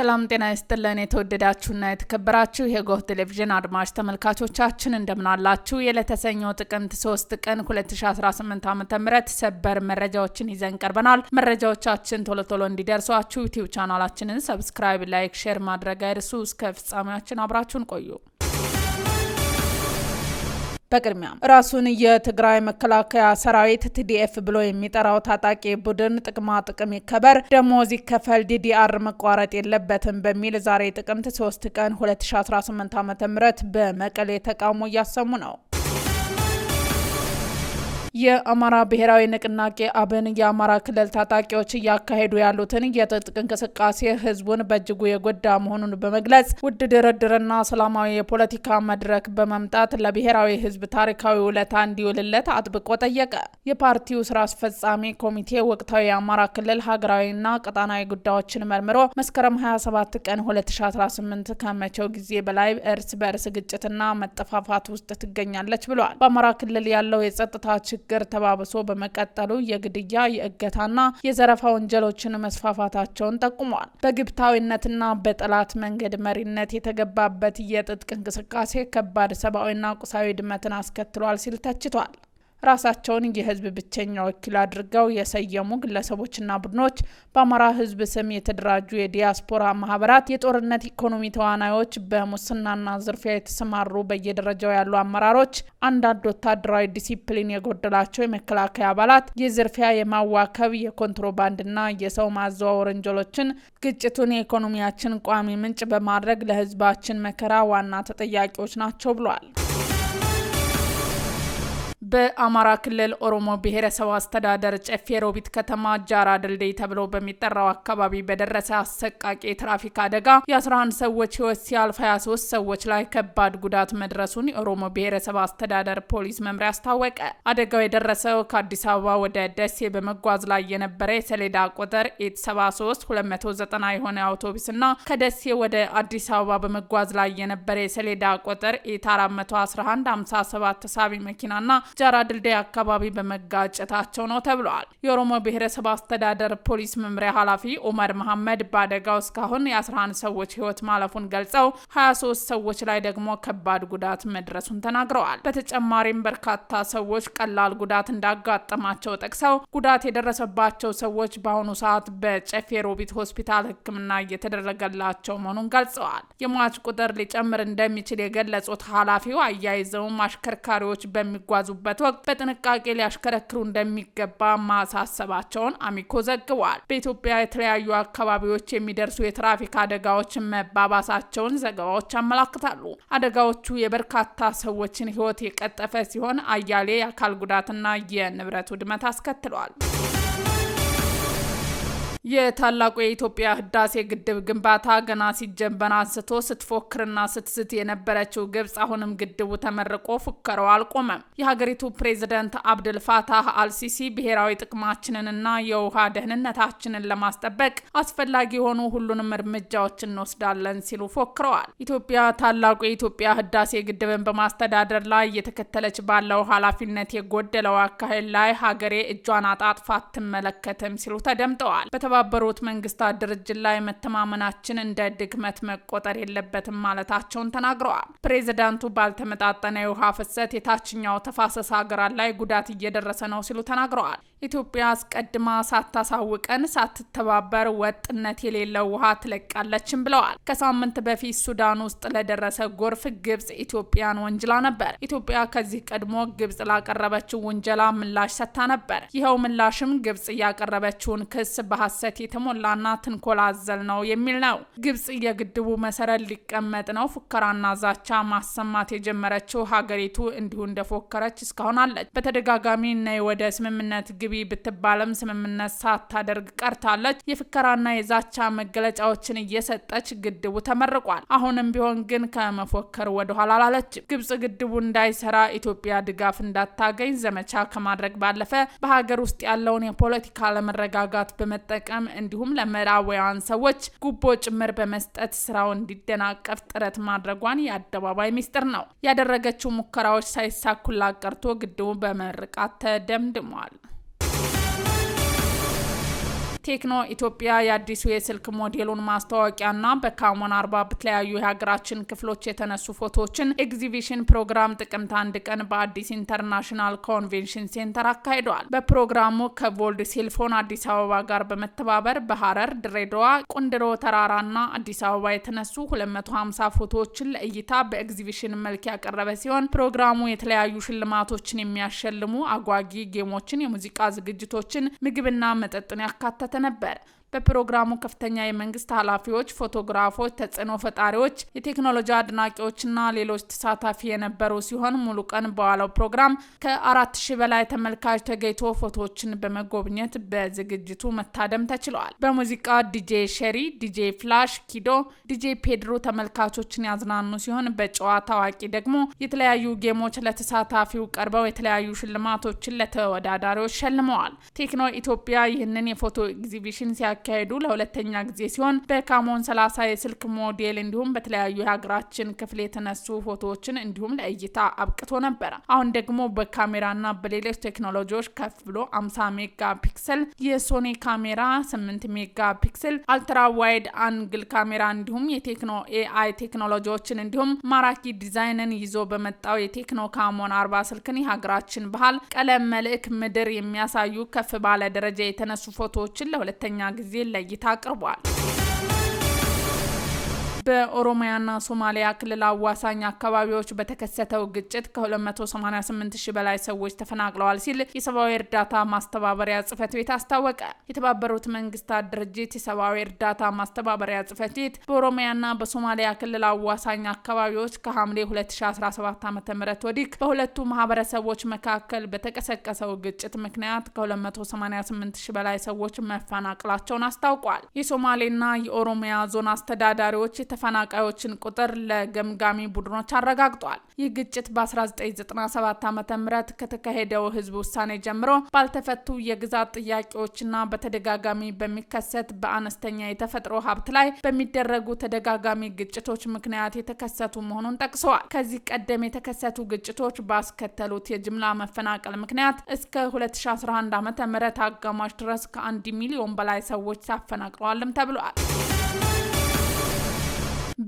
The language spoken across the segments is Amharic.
ሰላም ጤና ይስጥልን የተወደዳችሁና የተከበራችሁ የጎህ ቴሌቪዥን አድማጭ ተመልካቾቻችን እንደምን አላችሁ? የለተሰኞ ጥቅምት 3 ቀን 2018 ዓ.ም ሰበር መረጃዎችን ይዘን ቀርበናል። መረጃዎቻችን ቶሎ እንዲደርሷችሁ ዩቲዩብ ቻናላችንን ሰብስክራይብ፣ ላይክ፣ ሼር ማድረግ አይርሱ። እስከ ፍጻሜያችን አብራችሁን ቆዩ። በቅድሚያ ራሱን የትግራይ መከላከያ ሰራዊት TDF ብሎ የሚጠራው ታጣቂ ቡድን ጥቅም ይከበር፣ ደሞዝ ይከፈል፣ DDR መቋረጥ የለበትም በሚል ዛሬ ጥቅምት 3 ቀን 2018 ዓ.ም በመቀሌ ተቃውሞ እያሰሙ ነው። የአማራ ብሔራዊ ንቅናቄ አብን የአማራ ክልል ታጣቂዎች እያካሄዱ ያሉትን የትጥቅ እንቅስቃሴ ህዝቡን በእጅጉ የጎዳ መሆኑን በመግለጽ ውድ ድርድርና ሰላማዊ የፖለቲካ መድረክ በመምጣት ለብሔራዊ ህዝብ ታሪካዊ ውለታ እንዲውልለት አጥብቆ ጠየቀ። የፓርቲው ስራ አስፈጻሚ ኮሚቴ ወቅታዊ የአማራ ክልል ሀገራዊና ቀጣናዊ ጉዳዮችን መርምሮ መስከረም 27 ቀን 2018 ከመቼው ጊዜ በላይ እርስ በእርስ ግጭትና መጠፋፋት ውስጥ ትገኛለች ብለዋል። በአማራ ክልል ያለው የጸጥታ ችግር ተባብሶ በመቀጠሉ የግድያ፣ የእገታና የዘረፋ ወንጀሎችን መስፋፋታቸውን ጠቁመዋል። በግብታዊነትና በጠላት መንገድ መሪነት የተገባበት የትጥቅ እንቅስቃሴ ከባድ ሰብአዊና ቁሳዊ ውድመትን አስከትሏል ሲል ተችቷል። ራሳቸውን የህዝብ ብቸኛ ወኪል አድርገው የሰየሙ ግለሰቦችና ቡድኖች፣ በአማራ ህዝብ ስም የተደራጁ የዲያስፖራ ማህበራት፣ የጦርነት ኢኮኖሚ ተዋናዮች፣ በሙስናና ዝርፊያ የተሰማሩ በየደረጃው ያሉ አመራሮች፣ አንዳንድ ወታደራዊ ዲሲፕሊን የጎደላቸው የመከላከያ አባላት የዝርፊያ፣ የማዋከብ፣ የኮንትሮባንድና የሰው ማዘዋወር ወንጀሎችን ግጭቱን የኢኮኖሚያችን ቋሚ ምንጭ በማድረግ ለህዝባችን መከራ ዋና ተጠያቂዎች ናቸው ብሏል። በአማራ ክልል ኦሮሞ ብሔረሰብ አስተዳደር ጨፌ ሮቢት ከተማ ጃራ ድልድይ ተብሎ በሚጠራው አካባቢ በደረሰ አሰቃቂ የትራፊክ አደጋ የ11 ሰዎች ህይወት ሲያልፍ 23 ሰዎች ላይ ከባድ ጉዳት መድረሱን የኦሮሞ ብሔረሰብ አስተዳደር ፖሊስ መምሪያ አስታወቀ። አደጋው የደረሰው ከአዲስ አበባ ወደ ደሴ በመጓዝ ላይ የነበረ የሰሌዳ ቁጥር ኤ73-290 የሆነ አውቶቡስና ከደሴ ወደ አዲስ አበባ በመጓዝ ላይ የነበረ የሰሌዳ ቁጥር ኤ411-57 ተሳቢ መኪናና ጃራ ድልድይ አካባቢ በመጋጨታቸው ነው ተብሏል። የኦሮሞ ብሔረሰብ አስተዳደር ፖሊስ መምሪያ ኃላፊ ኡመር መሐመድ በአደጋው እስካሁን የ11 ሰዎች ህይወት ማለፉን ገልጸው 23 ሰዎች ላይ ደግሞ ከባድ ጉዳት መድረሱን ተናግረዋል። በተጨማሪም በርካታ ሰዎች ቀላል ጉዳት እንዳጋጠማቸው ጠቅሰው ጉዳት የደረሰባቸው ሰዎች በአሁኑ ሰዓት በጨፌ ሮቢት ሆስፒታል ሕክምና እየተደረገላቸው መሆኑን ገልጸዋል። የሟች ቁጥር ሊጨምር እንደሚችል የገለጹት ኃላፊው አያይዘውም አሽከርካሪዎች በሚጓዙበት ወቅት በጥንቃቄ ሊያሽከረክሩ እንደሚገባ ማሳሰባቸውን አሚኮ ዘግቧል። በኢትዮጵያ የተለያዩ አካባቢዎች የሚደርሱ የትራፊክ አደጋዎች መባባሳቸውን ዘገባዎች ያመላክታሉ። አደጋዎቹ የበርካታ ሰዎችን ህይወት የቀጠፈ ሲሆን አያሌ የአካል ጉዳትና የንብረት ውድመት አስከትሏል። የታላቁ የኢትዮጵያ ህዳሴ ግድብ ግንባታ ገና ሲጀመር አንስቶ ስትፎክርና ስትስት የነበረችው ግብጽ አሁንም ግድቡ ተመርቆ ፉከራው አልቆመም። የሀገሪቱ ፕሬዝዳንት አብደል ፋታህ አልሲሲ ብሔራዊ ጥቅማችንንና የውሃ ደህንነታችንን ለማስጠበቅ አስፈላጊ የሆኑ ሁሉንም እርምጃዎች እንወስዳለን ሲሉ ፎክረዋል። ኢትዮጵያ ታላቁ የኢትዮጵያ ህዳሴ ግድብን በማስተዳደር ላይ እየተከተለች ባለው ኃላፊነት የጎደለው አካሄድ ላይ ሀገሬ እጇን አጣጥፋ አትመለከትም ሲሉ ተደምጠዋል። በተባበሩት መንግስታት ድርጅት ላይ መተማመናችን እንደ ድክመት መቆጠር የለበትም ማለታቸውን ተናግረዋል። ፕሬዝዳንቱ ባልተመጣጠነ የውሃ ፍሰት የታችኛው ተፋሰስ ሀገራት ላይ ጉዳት እየደረሰ ነው ሲሉ ተናግረዋል። ኢትዮጵያ አስቀድማ ሳታሳውቀን ሳትተባበር ወጥነት የሌለው ውሃ ትለቃለችም ብለዋል። ከሳምንት በፊት ሱዳን ውስጥ ለደረሰ ጎርፍ ግብጽ ኢትዮጵያን ወንጅላ ነበር። ኢትዮጵያ ከዚህ ቀድሞ ግብጽ ላቀረበችው ውንጀላ ምላሽ ሰጥታ ነበር። ይኸው ምላሽም ግብጽ ያቀረበችውን ክስ በሐሰት የተሞላና ትንኮል አዘል ነው የሚል ነው። ግብጽ የግድቡ መሰረት ሊቀመጥ ነው ፉከራና ዛቻ ማሰማት የጀመረችው ሀገሪቱ እንዲሁ እንደፎከረች እስካሁን አለች። በተደጋጋሚ ነይ ወደ ስምምነት ግቢ ብትባለም ስምምነት ሳታደርግ ቀርታለች። የፉከራና የዛቻ መገለጫዎችን እየሰጠች ግድቡ ተመርቋል። አሁንም ቢሆን ግን ከመፎከር ወደ ኋላ አላለችም። ግብጽ ግድቡ እንዳይሰራ ኢትዮጵያ ድጋፍ እንዳታገኝ ዘመቻ ከማድረግ ባለፈ በሀገር ውስጥ ያለውን የፖለቲካ ለመረጋጋት በመጠቀም እንዲሁም ለምዕራባውያን ሰዎች ጉቦ ጭምር በመስጠት ስራው እንዲደናቀፍ ጥረት ማድረጓን የአደባባይ ሚስጥር ነው። ያደረገችው ሙከራዎች ሳይሳኩላት ቀርቶ ግድቡ በመርቃት ተደምድሟል። ቴክኖ ኢትዮጵያ የአዲሱ የስልክ ሞዴሉን ማስታወቂያና በካሞን 40 በተለያዩ የሀገራችን ክፍሎች የተነሱ ፎቶዎችን ኤግዚቢሽን ፕሮግራም ጥቅምት 1 ቀን በአዲስ ኢንተርናሽናል ኮንቬንሽን ሴንተር አካሂደዋል። በፕሮግራሙ ከቮልድ ሴልፎን አዲስ አበባ ጋር በመተባበር በሐረር፣ ድሬዳዋ፣ ቁንድሮ ተራራና አዲስ አበባ የተነሱ 250 ፎቶዎችን ለእይታ በኤግዚቢሽን መልክ ያቀረበ ሲሆን ፕሮግራሙ የተለያዩ ሽልማቶችን የሚያሸልሙ አጓጊ ጌሞችን፣ የሙዚቃ ዝግጅቶችን፣ ምግብና መጠጥን ያካተተ ነበር። በፕሮግራሙ ከፍተኛ የመንግስት ኃላፊዎች፣ ፎቶግራፎች፣ ተጽዕኖ ፈጣሪዎች፣ የቴክኖሎጂ አድናቂዎችና ሌሎች ተሳታፊ የነበሩ ሲሆን ሙሉ ቀን በዋለው ፕሮግራም ከ4000 በላይ ተመልካች ተገኝቶ ፎቶዎችን በመጎብኘት በዝግጅቱ መታደም ተችሏል። በሙዚቃ ዲጄ ሸሪ፣ ዲጄ ፍላሽ ኪዶ፣ ዲጄ ፔድሮ ተመልካቾችን ያዝናኑ ሲሆን በጨዋታ አዋቂ ደግሞ የተለያዩ ጌሞች ለተሳታፊው ቀርበው የተለያዩ ሽልማቶችን ለተወዳዳሪዎች ሸልመዋል። ቴክኖ ኢትዮጵያ ይህንን የፎቶ ኤግዚቢሽን ያካሄዱ ለሁለተኛ ጊዜ ሲሆን በካሞን 30 የስልክ ሞዴል እንዲሁም በተለያዩ የሀገራችን ክፍል የተነሱ ፎቶዎችን እንዲሁም ለእይታ አብቅቶ ነበር። አሁን ደግሞ በካሜራና በሌሎች ቴክኖሎጂዎች ከፍ ብሎ 50 ሜጋ ፒክሰል የሶኒ ካሜራ፣ 8 ሜጋ ፒክሰል አልትራ ዋይድ አንግል ካሜራ እንዲሁም የቴክኖ ኤአይ ቴክኖሎጂዎችን እንዲሁም ማራኪ ዲዛይንን ይዞ በመጣው የቴክኖ ካሞን 40 ስልክን የሀገራችን ባህል፣ ቀለም፣ መልክ፣ ምድር የሚያሳዩ ከፍ ባለ ደረጃ የተነሱ ፎቶዎችን ለሁለተኛ ጊዜ ለእይታ አቅርቧል። በኦሮሚያና ሶማሊያ ክልል አዋሳኝ አካባቢዎች በተከሰተው ግጭት ከ288 ሺህ በላይ ሰዎች ተፈናቅለዋል ሲል የሰብአዊ እርዳታ ማስተባበሪያ ጽሕፈት ቤት አስታወቀ። የተባበሩት መንግስታት ድርጅት የሰብአዊ እርዳታ ማስተባበሪያ ጽሕፈት ቤት በኦሮሚያና በሶማሊያ ክልል አዋሳኝ አካባቢዎች ከሐምሌ 2017 ዓ.ም ወዲህ በሁለቱ ማህበረሰቦች መካከል በተቀሰቀሰው ግጭት ምክንያት ከ288 ሺህ በላይ ሰዎች መፈናቀላቸውን አስታውቋል። የሶማሌና የኦሮሚያ ዞን አስተዳዳሪዎች ተፈናቃዮችን ቁጥር ለገምጋሚ ቡድኖች አረጋግጧል። ይህ ግጭት በ1997 ዓ.ም ከተካሄደው ህዝብ ውሳኔ ጀምሮ ባልተፈቱ የግዛት ጥያቄዎችና በተደጋጋሚ በሚከሰት በአነስተኛ የተፈጥሮ ሀብት ላይ በሚደረጉ ተደጋጋሚ ግጭቶች ምክንያት የተከሰቱ መሆኑን ጠቅሰዋል። ከዚህ ቀደም የተከሰቱ ግጭቶች ባስከተሉት የጅምላ መፈናቀል ምክንያት እስከ 2011 ዓ.ም አጋማሽ ድረስ ከ1 ሚሊዮን በላይ ሰዎች ተፈናቅለዋልም ተብሏል።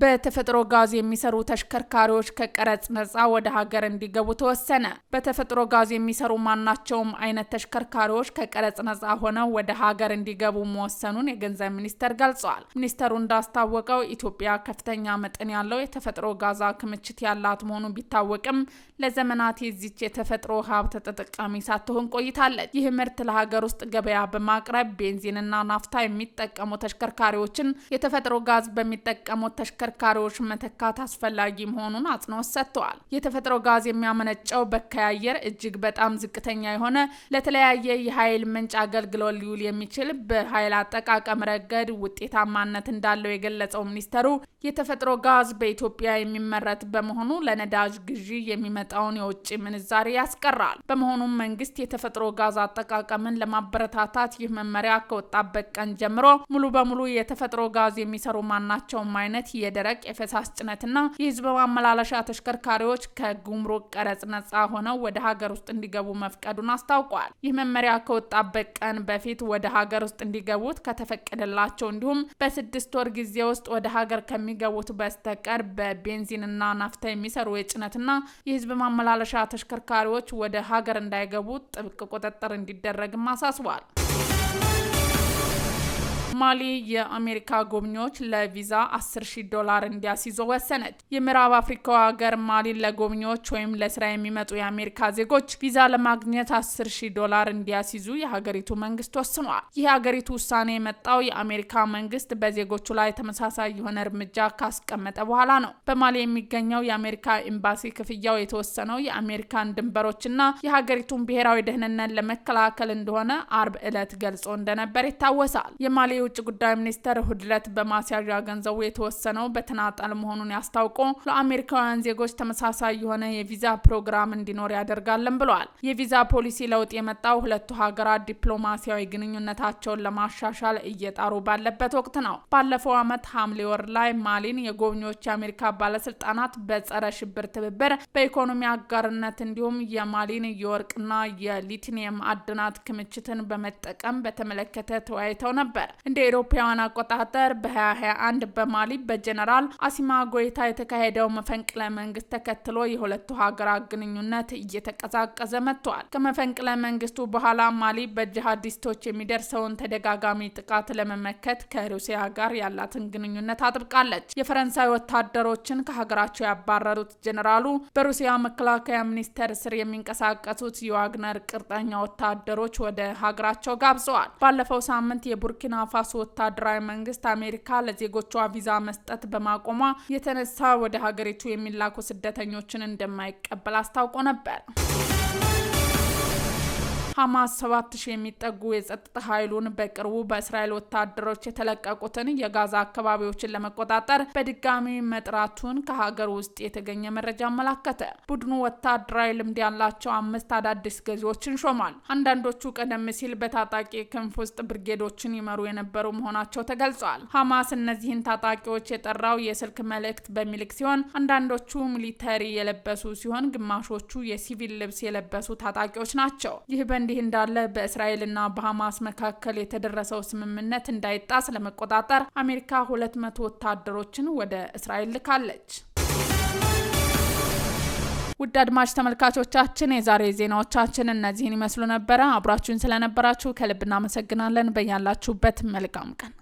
በተፈጥሮ ጋዝ የሚሰሩ ተሽከርካሪዎች ከቀረጽ ነጻ ወደ ሀገር እንዲገቡ ተወሰነ። በተፈጥሮ ጋዝ የሚሰሩ ማናቸውም አይነት ተሽከርካሪዎች ከቀረጽ ነጻ ሆነው ወደ ሀገር እንዲገቡ መወሰኑን የገንዘብ ሚኒስቴር ገልጿል። ሚኒስቴሩ እንዳስታወቀው ኢትዮጵያ ከፍተኛ መጠን ያለው የተፈጥሮ ጋዝ ክምችት ያላት መሆኑ ቢታወቅም ለዘመናት የዚች የተፈጥሮ ሀብት ተጠቃሚ ሳትሆን ቆይታለች። ይህ ምርት ለሀገር ውስጥ ገበያ በማቅረብ ቤንዚንና ናፍታ የሚጠቀሙ ተሽከርካሪዎችን የተፈጥሮ ጋዝ በሚጠቀሙት ተሽከርካሪዎች መተካት አስፈላጊ መሆኑን አጽንኦት ሰጥተዋል። የተፈጥሮ ጋዝ የሚያመነጨው በካይ አየር እጅግ በጣም ዝቅተኛ የሆነ ለተለያየ የኃይል ምንጭ አገልግሎት ሊውል የሚችል በኃይል አጠቃቀም ረገድ ውጤታማነት እንዳለው የገለጸው ሚኒስተሩ የተፈጥሮ ጋዝ በኢትዮጵያ የሚመረት በመሆኑ ለነዳጅ ግዢ የሚመጣውን የውጭ ምንዛሪ ያስቀራል። በመሆኑም መንግስት የተፈጥሮ ጋዝ አጠቃቀምን ለማበረታታት ይህ መመሪያ ከወጣበት ቀን ጀምሮ ሙሉ በሙሉ የተፈጥሮ ጋዝ የሚሰሩ ማናቸውም አይነት የደረቅ የፈሳሽ ጭነትና የህዝብ ማመላለሻ ተሽከርካሪዎች ከጉምሩክ ቀረጽ ነጻ ሆነው ወደ ሀገር ውስጥ እንዲገቡ መፍቀዱን አስታውቋል። ይህ መመሪያ ከወጣበት ቀን በፊት ወደ ሀገር ውስጥ እንዲገቡት ከተፈቀደላቸው እንዲሁም በ6 ወር ጊዜ ውስጥ ወደ ሀገር ከሚገቡት በስተቀር በቤንዚንና ናፍታ የሚሰሩ የጭነትና የህዝብ ማመላለሻ ተሽከርካሪዎች ወደ ሀገር እንዳይገቡ ጥብቅ ቁጥጥር እንዲደረግም አሳስቧል። ማሊ የአሜሪካ ጎብኚዎች ለቪዛ $10,000 እንዲያስይዙ ወሰነች። የምዕራብ አፍሪካው ሀገር ማሊ ለጎብኚዎች ወይም ለስራ የሚመጡ የአሜሪካ ዜጎች ቪዛ ለማግኘት $10,000 እንዲያስይዙ የሀገሪቱ መንግስት ወስኗል። ይህ ሀገሪቱ ውሳኔ የመጣው የአሜሪካ መንግስት በዜጎቹ ላይ ተመሳሳይ የሆነ እርምጃ ካስቀመጠ በኋላ ነው። በማሊ የሚገኘው የአሜሪካ ኤምባሲ ክፍያው የተወሰነው የአሜሪካን ድንበሮችና የሀገሪቱን ብሔራዊ ደህንነት ለመከላከል እንደሆነ አርብ ዕለት ገልጾ እንደነበር ይታወሳል። የማሊ የውጭ ጉዳይ ሚኒስቴር እሁድ ዕለት በማስያዣ ገንዘቡ የተወሰነው በተናጠል መሆኑን ያስታውቆ ለአሜሪካውያን ዜጎች ተመሳሳይ የሆነ የቪዛ ፕሮግራም እንዲኖር ያደርጋልን ብለዋል። የቪዛ ፖሊሲ ለውጥ የመጣው ሁለቱ ሀገራት ዲፕሎማሲያዊ ግንኙነታቸውን ለማሻሻል እየጣሩ ባለበት ወቅት ነው። ባለፈው ዓመት ሐምሌ ወር ላይ ማሊን የጎብኚዎች የአሜሪካ ባለስልጣናት በጸረ ሽብር ትብብር በኢኮኖሚ አጋርነት እንዲሁም የማሊን የወርቅና የሊቲኒየም ማዕድናት ክምችትን በመጠቀም በተመለከተ ተወያይተው ነበር። እንደ አውሮፓውያን አቆጣጠር በ2021 በማሊ በጀነራል አሲማ ጎይታ የተካሄደው መፈንቅለ መንግስት ተከትሎ የሁለቱ ሀገራት ግንኙነት እየተቀዛቀዘ መጥቷል። ከመፈንቅለ መንግስቱ በኋላ ማሊ በጂሃዲስቶች የሚደርሰውን ተደጋጋሚ ጥቃት ለመመከት ከሩሲያ ጋር ያላትን ግንኙነት አጥብቃለች። የፈረንሳይ ወታደሮችን ከሀገራቸው ያባረሩት ጀነራሉ በሩሲያ መከላከያ ሚኒስቴር ስር የሚንቀሳቀሱት የዋግነር ቅርጠኛ ወታደሮች ወደ ሀገራቸው ጋብዘዋል። ባለፈው ሳምንት የቡርኪና ፋሶ ወታደራዊ መንግስት አሜሪካ ለዜጎቿ ቪዛ መስጠት በማቆሟ የተነሳ ወደ ሀገሪቱ የሚላኩ ስደተኞችን እንደማይቀበል አስታውቆ ነበር። ሐማስ 7000 የሚጠጉ የጸጥታ ኃይሉን በቅርቡ በእስራኤል ወታደሮች የተለቀቁትን የጋዛ አካባቢዎችን ለመቆጣጠር በድጋሚ መጥራቱን ከሀገር ውስጥ የተገኘ መረጃ አመላከተ። ቡድኑ ወታደራዊ ልምድ ያላቸው 5 አዳዲስ ገዢዎችን ሾሟል። አንዳንዶቹ ቀደም ሲል በታጣቂ ክንፍ ውስጥ ብርጌዶችን ይመሩ የነበሩ መሆናቸው ተገልጿል። ሐማስ እነዚህን ታጣቂዎች የጠራው የስልክ መልእክት በሚልክ ሲሆን አንዳንዶቹ ሚሊተሪ የለበሱ ሲሆን ግማሾቹ የሲቪል ልብስ የለበሱ ታጣቂዎች ናቸው። ይህ እንዲህ እንዳለ በእስራኤልና በሐማስ መካከል የተደረሰው ስምምነት እንዳይጣስ ለመቆጣጠር አሜሪካ 200 ወታደሮችን ወደ እስራኤል ልካለች። ውድ አድማጭ ተመልካቾቻችን የዛሬ ዜናዎቻችን እነዚህን ይመስሉ ነበር። አብራችሁን ስለነበራችሁ ከልብ እናመሰግናለን። በያላችሁበት መልካም ቀን